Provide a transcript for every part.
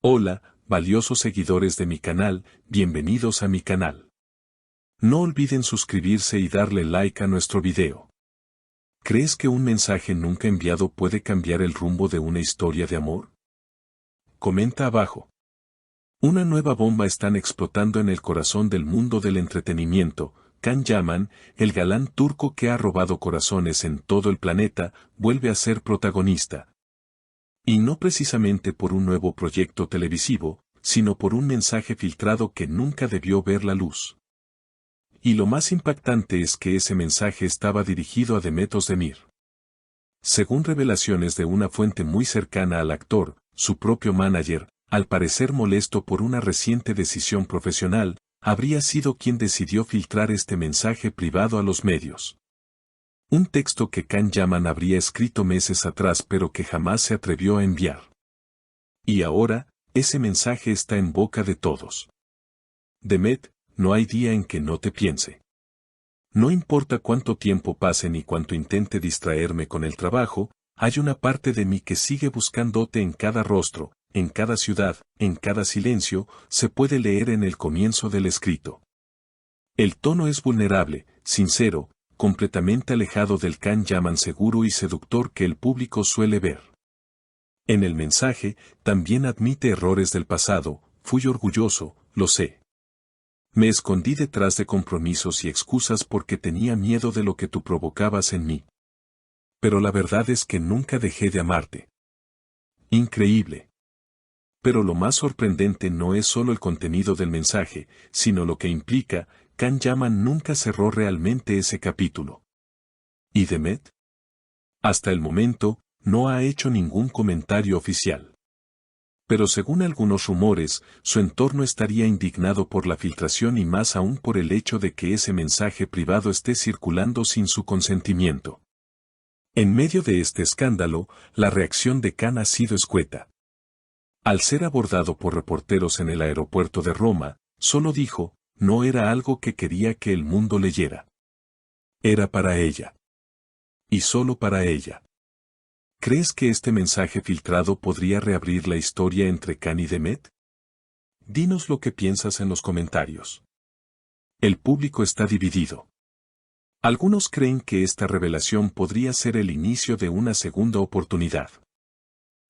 Hola, valiosos seguidores de mi canal, bienvenidos a mi canal. No olviden suscribirse y darle like a nuestro video. ¿Crees que un mensaje nunca enviado puede cambiar el rumbo de una historia de amor? Comenta abajo. Una nueva bomba están explotando en el corazón del mundo del entretenimiento. Can Yaman, el galán turco que ha robado corazones en todo el planeta, vuelve a ser protagonista. Y no precisamente por un nuevo proyecto televisivo, sino por un mensaje filtrado que nunca debió ver la luz. Y lo más impactante es que ese mensaje estaba dirigido a Demet Özdemir. Según revelaciones de una fuente muy cercana al actor, su propio manager, al parecer molesto por una reciente decisión profesional, habría sido quien decidió filtrar este mensaje privado a los medios. Un texto que Can Yaman habría escrito meses atrás pero que jamás se atrevió a enviar. Y ahora, ese mensaje está en boca de todos. Demet, no hay día en que no te piense. No importa cuánto tiempo pase ni cuánto intente distraerme con el trabajo, hay una parte de mí que sigue buscándote en cada rostro, en cada ciudad, en cada silencio, se puede leer en el comienzo del escrito. El tono es vulnerable, sincero, completamente alejado del Can Yaman seguro y seductor que el público suele ver. En el mensaje, también admite errores del pasado, fui orgulloso, lo sé. Me escondí detrás de compromisos y excusas porque tenía miedo de lo que tú provocabas en mí. Pero la verdad es que nunca dejé de amarte. Increíble. Pero lo más sorprendente no es solo el contenido del mensaje, sino lo que implica. Can Yaman nunca cerró realmente ese capítulo. ¿Y Demet? Hasta el momento, no ha hecho ningún comentario oficial. Pero según algunos rumores, su entorno estaría indignado por la filtración y más aún por el hecho de que ese mensaje privado esté circulando sin su consentimiento. En medio de este escándalo, la reacción de Can ha sido escueta. Al ser abordado por reporteros en el aeropuerto de Roma, solo dijo, no era algo que quería que el mundo leyera. Era para ella. Y solo para ella. ¿Crees que este mensaje filtrado podría reabrir la historia entre Can y Demet? Dinos lo que piensas en los comentarios. El público está dividido. Algunos creen que esta revelación podría ser el inicio de una segunda oportunidad.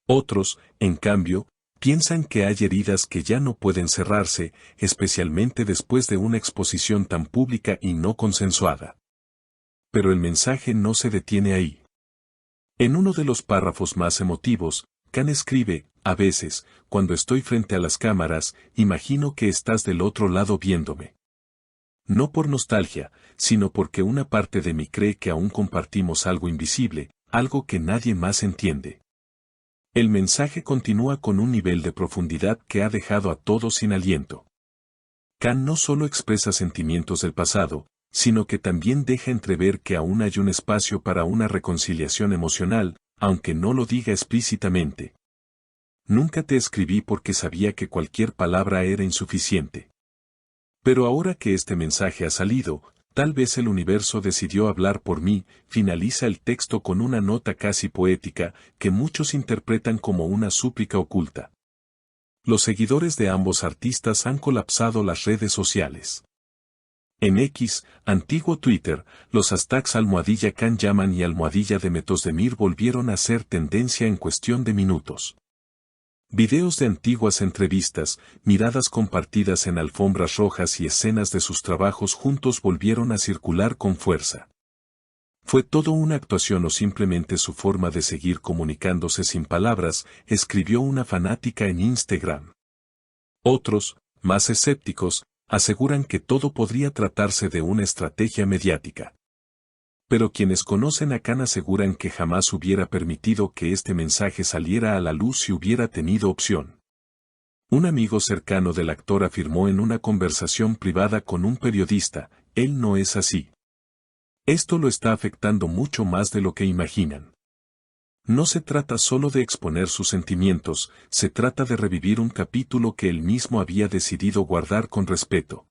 Otros, en cambio, piensan que hay heridas que ya no pueden cerrarse, especialmente después de una exposición tan pública y no consensuada. Pero el mensaje no se detiene ahí. En uno de los párrafos más emotivos, Can escribe, a veces, cuando estoy frente a las cámaras, imagino que estás del otro lado viéndome. No por nostalgia, sino porque una parte de mí cree que aún compartimos algo invisible, algo que nadie más entiende. El mensaje continúa con un nivel de profundidad que ha dejado a todos sin aliento. Can no solo expresa sentimientos del pasado, sino que también deja entrever que aún hay un espacio para una reconciliación emocional, aunque no lo diga explícitamente. Nunca te escribí porque sabía que cualquier palabra era insuficiente. Pero ahora que este mensaje ha salido, tal vez el universo decidió hablar por mí, finaliza el texto con una nota casi poética, que muchos interpretan como una súplica oculta. Los seguidores de ambos artistas han colapsado las redes sociales. En X, antiguo Twitter, los hashtags #Can Yaman y #Demet Özdemir volvieron a ser tendencia en cuestión de minutos. Videos de antiguas entrevistas, miradas compartidas en alfombras rojas y escenas de sus trabajos juntos volvieron a circular con fuerza. ¿Fue todo una actuación o simplemente su forma de seguir comunicándose sin palabras?, escribió una fanática en Instagram. Otros, más escépticos, aseguran que todo podría tratarse de una estrategia mediática. Pero quienes conocen a Can aseguran que jamás hubiera permitido que este mensaje saliera a la luz si hubiera tenido opción. Un amigo cercano del actor afirmó en una conversación privada con un periodista, él no es así. Esto lo está afectando mucho más de lo que imaginan. No se trata solo de exponer sus sentimientos, se trata de revivir un capítulo que él mismo había decidido guardar con respeto.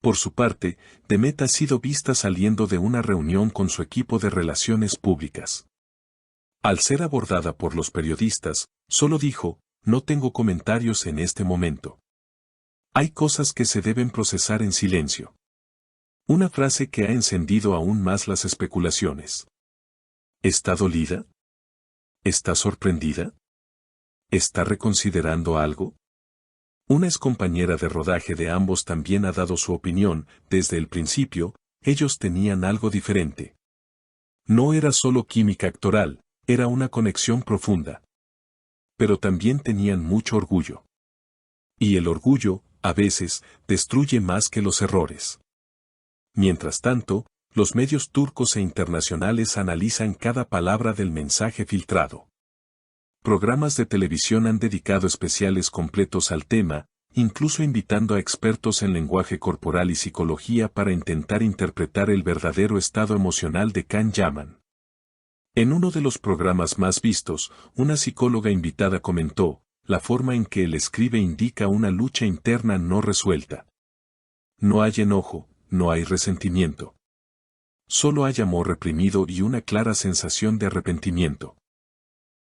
Por su parte, Demet ha sido vista saliendo de una reunión con su equipo de relaciones públicas. Al ser abordada por los periodistas, solo dijo, no tengo comentarios en este momento. Hay cosas que se deben procesar en silencio. Una frase que ha encendido aún más las especulaciones. ¿Está dolida? ¿Está sorprendida? ¿Está reconsiderando algo? Una excompañera de rodaje de ambos también ha dado su opinión. Desde el principio, ellos tenían algo diferente. No era solo química actoral, era una conexión profunda. Pero también tenían mucho orgullo. Y el orgullo, a veces, destruye más que los errores. Mientras tanto, los medios turcos e internacionales analizan cada palabra del mensaje filtrado. Programas de televisión han dedicado especiales completos al tema, incluso invitando a expertos en lenguaje corporal y psicología para intentar interpretar el verdadero estado emocional de Can Yaman. En uno de los programas más vistos, una psicóloga invitada comentó, la forma en que él escribe indica una lucha interna no resuelta. No hay enojo, no hay resentimiento. Solo hay amor reprimido y una clara sensación de arrepentimiento.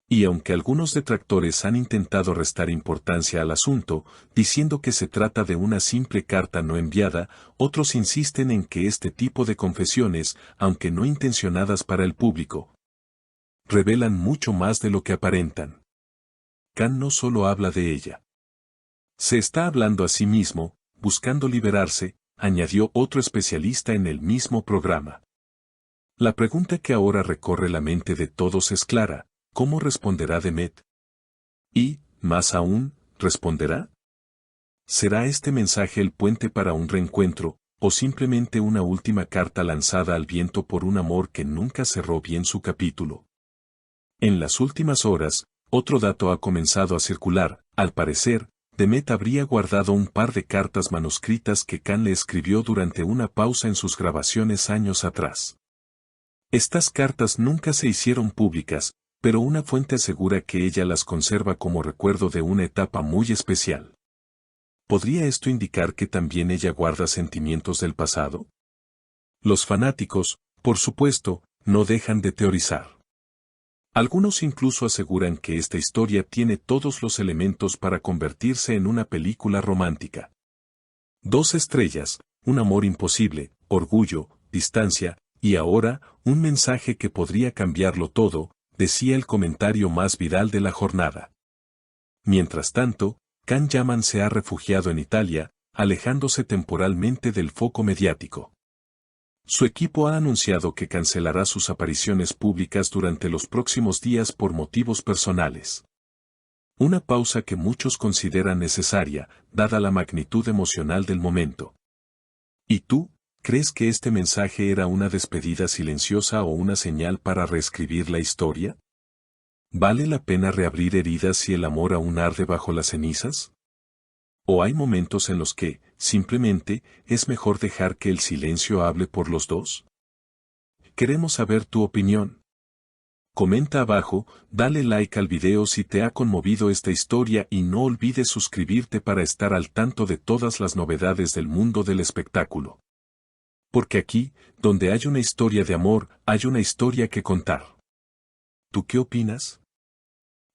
Y aunque algunos detractores han intentado restar importancia al asunto, diciendo que se trata de una simple carta no enviada, otros insisten en que este tipo de confesiones, aunque no intencionadas para el público, revelan mucho más de lo que aparentan. Can no solo habla de ella. Se está hablando a sí mismo, buscando liberarse, añadió otro especialista en el mismo programa. La pregunta que ahora recorre la mente de todos es clara: ¿cómo responderá Demet? Y, más aún, ¿responderá? ¿Será este mensaje el puente para un reencuentro, o simplemente una última carta lanzada al viento por un amor que nunca cerró bien su capítulo? En las últimas horas, otro dato ha comenzado a circular. Al parecer, Demet habría guardado un par de cartas manuscritas que Can le escribió durante una pausa en sus grabaciones años atrás. Estas cartas nunca se hicieron públicas, pero una fuente asegura que ella las conserva como recuerdo de una etapa muy especial. ¿Podría esto indicar que también ella guarda sentimientos del pasado? Los fanáticos, por supuesto, no dejan de teorizar. Algunos incluso aseguran que esta historia tiene todos los elementos para convertirse en una película romántica. 2 estrellas, un amor imposible, orgullo, distancia, y ahora, un mensaje que podría cambiarlo todo, decía el comentario más viral de la jornada. Mientras tanto, Can Yaman se ha refugiado en Italia, alejándose temporalmente del foco mediático. Su equipo ha anunciado que cancelará sus apariciones públicas durante los próximos días por motivos personales. Una pausa que muchos consideran necesaria, dada la magnitud emocional del momento. ¿Y tú, crees que este mensaje era una despedida silenciosa o una señal para reescribir la historia? ¿Vale la pena reabrir heridas si el amor aún arde bajo las cenizas? ¿O hay momentos en los que, simplemente, es mejor dejar que el silencio hable por los dos? Queremos saber tu opinión. Comenta abajo, dale like al video si te ha conmovido esta historia y no olvides suscribirte para estar al tanto de todas las novedades del mundo del espectáculo. Porque aquí, donde hay una historia de amor, hay una historia que contar. ¿Tú qué opinas?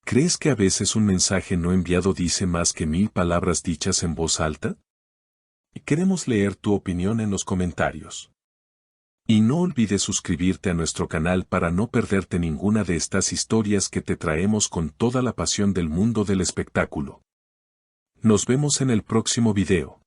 ¿Crees que a veces un mensaje no enviado dice más que 1000 palabras dichas en voz alta? Queremos leer tu opinión en los comentarios. Y no olvides suscribirte a nuestro canal para no perderte ninguna de estas historias que te traemos con toda la pasión del mundo del espectáculo. Nos vemos en el próximo video.